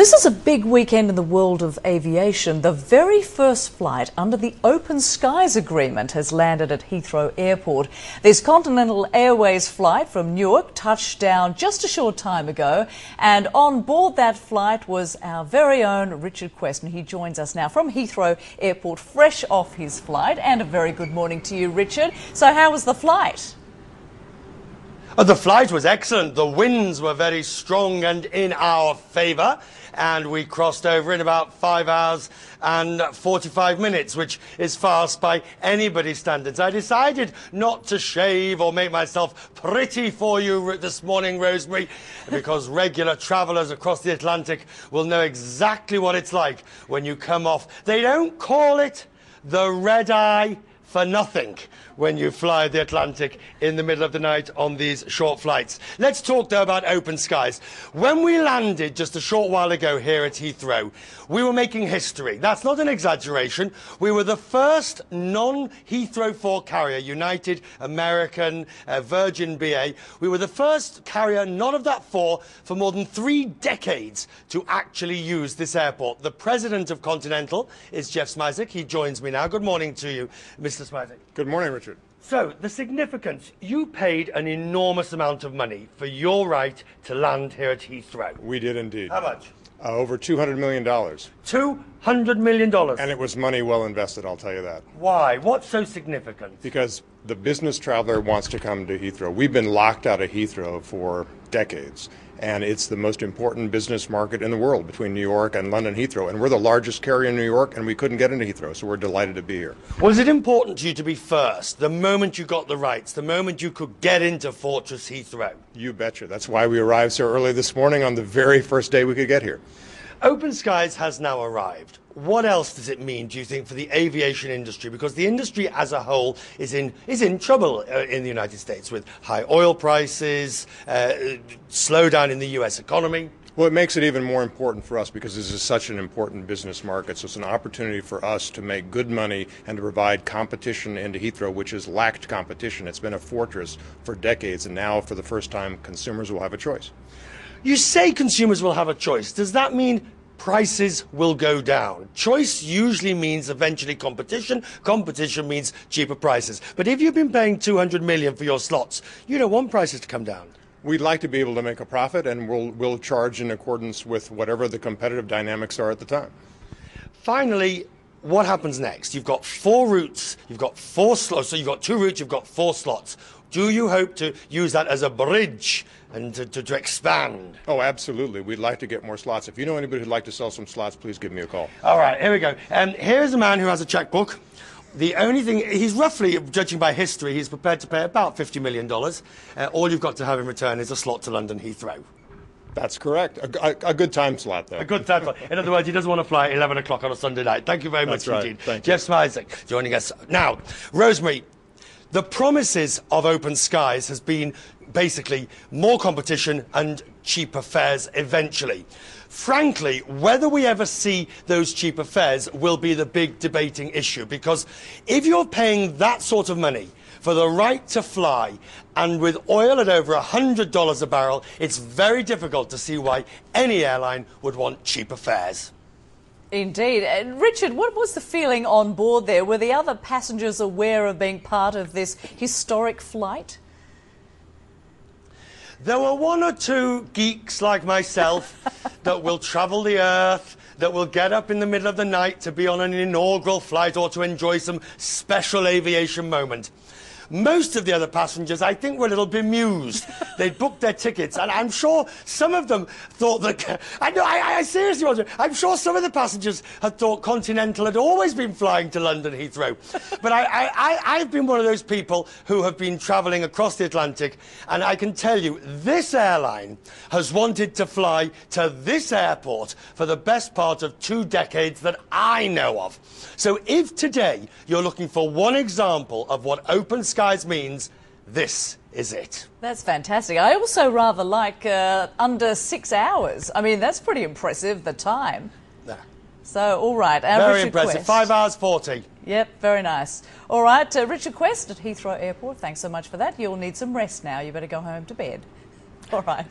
This is a big weekend in the world of aviation. The very first flight under the Open Skies Agreement has landed at Heathrow Airport. This Continental Airways flight from Newark touched down just a short time ago, and on board that flight was our very own Richard Quest, and he joins us now from Heathrow Airport, fresh off his flight. And a very good morning to you, Richard. So how was the flight? The flight was excellent. The winds were very strong and in our favour, and we crossed over in about 5 hours and 45 minutes, which is fast by anybody's standards. I decided not to shave or make myself pretty for you this morning, Rosemary, because regular travellers across the Atlantic will know exactly what it's like when you come off. They don't call it the red eye for nothing when you fly the Atlantic in the middle of the night on these short flights. Let's talk, though, about Open Skies. When we landed just a short while ago here at Heathrow, we were making history. That's not an exaggeration. We were the first non-Heathrow 4 carrier, United, American, Virgin, BA. We were the first carrier, none of that 4, for more than 3 decades to actually use this airport. The president of Continental is Jeff Smisek. He joins me now. Good morning to you, Mr. Smisek. Good morning, Richard. So, the significance, you paid an enormous amount of money for your right to land here at Heathrow. We did indeed. How much? Over $200 million. $200 million. And it was money well invested, I'll tell you that. Why? What's so significant? Because the business traveler wants to come to Heathrow. We've been locked out of Heathrow for decades, and it's the most important business market in the world between New York and London Heathrow. And we're the largest carrier in New York, and we couldn't get into Heathrow, so we're delighted to be here. Was it important to you to be first, the moment you got the rights, the moment you could get into Fortress Heathrow? You betcha. That's why we arrived so early this morning on the very first day we could get here. Open Skies has now arrived. What else does it mean, do you think, for the aviation industry? Because the industry as a whole is in trouble in the United States with high oil prices, slowdown in the US economy. Well, it makes it even more important for us because this is such an important business market. So it's an opportunity for us to make good money and to provide competition into Heathrow, which has lacked competition. It's been a fortress for decades, and now for the first time, consumers will have a choice. You say consumers will have a choice. Does that mean prices will go down? Choice usually means eventually competition. Competition means cheaper prices. But if you've been paying $200 million for your slots, you don't want prices to come down. We'd like to be able to make a profit, and we'll charge in accordance with whatever the competitive dynamics are at the time. Finally, what happens next? You've got 4 routes, you've got 4 slots, so you've got 2 routes, you've got 4 slots. Do you hope to use that as a bridge and to expand? Oh, absolutely. We'd like to get more slots. If you know anybody who'd like to sell some slots, please give me a call. All right, here we go. Here's a man who has a checkbook. The only thing, he's roughly, judging by history, he's prepared to pay about $50 million. All you've got to have in return is a slot to London Heathrow. That's correct. A good time slot, though. A good time slot. In other words, he doesn't want to fly at 11 o'clock on a Sunday night. Thank you very much indeed. Thank Jeff Smisek joining us. Now, Rosemary, the promises of Open Skies has been basically more competition and cheaper fares eventually. Frankly, whether we ever see those cheaper fares will be the big debating issue, because if you're paying that sort of money for the right to fly, and with oil at over $100 a barrel, it's very difficult to see why any airline would want cheaper fares. Indeed. Richard, what was the feeling on board there? Were the other passengers aware of being part of this historic flight? There were 1 or 2 geeks like myself that will travel the earth, that will get up in the middle of the night to be on an inaugural flight or to enjoy some special aviation moment. Most of the other passengers, I think, were a little bemused. They'd booked their tickets, and I'm sure some of them thought that... I seriously wonder, I'm sure some of the passengers had thought Continental had always been flying to London Heathrow. But I've been one of those people who have been travelling across the Atlantic, and I can tell you, this airline has wanted to fly to this airport for the best part of 2 decades that I know of. So if today you're looking for one example of what Open Skies means, this is it. That's fantastic. I also rather like under 6 hours. I mean, that's pretty impressive, the time. Yeah. So, all right. Very Richard impressive. Quest. 5 hours 40. Yep, very nice. All right, Richard Quest at Heathrow Airport, thanks so much for that. You'll need some rest now. You better go home to bed. All right.